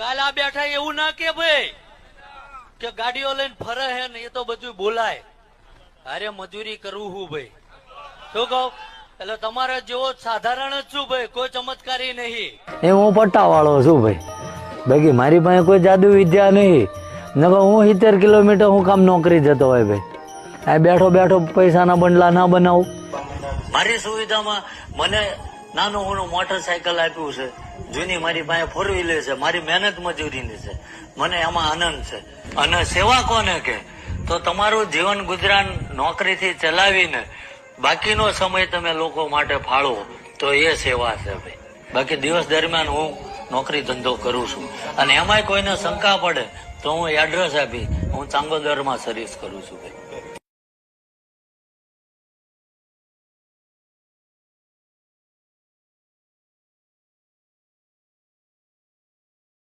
કાલ આ બેઠા એવું ના કે ભાઈ કે ગાડીઓ લઈને ફરે હે ને એ તો બધું બોલાય. અરે મજૂરી કરવું હું ભાઈ, શું કહું? એટલે તમારે જેવો સાધારણ જ છું ભાઈ, કોઈ ચમત્કારી નહીં. એ હું પટ્ટા વાળો છું ભાઈ, બાકી મારી પાસે કોઈ જાદુ વિદ્યા નહીં. નકર હું 70 કિલોમીટર હું કામ નોકરી જતો હોય ભાઈ, આ બેઠો બેઠો પૈસાના બંડલા ના બનાવું. મારી સુવિધામાં મને નાનું મોટું મોટરસાયકલ આપ્યું છે, જૂની મારી પાસે 4 વ્હીલર છે, મારી મહેનત મજૂરીની છે, મને એમાં આનંદ છે. અને સેવા કોને કે, તો તમારું જીવન ગુજરાન નોકરીથી ચલાવીને બાકીનો સમય તમે લોકો માટે ફાળવો તો એ સેવા છે ભાઈ. બાકી દિવસ દરમિયાન હું નોકરી ધંધો કરું છું, અને એમાંય કોઈને શંકા પડે તો હું એડ્રેસ આપી હું ચાંગોદરમાં સર્વિસ કરું છું ભાઈ.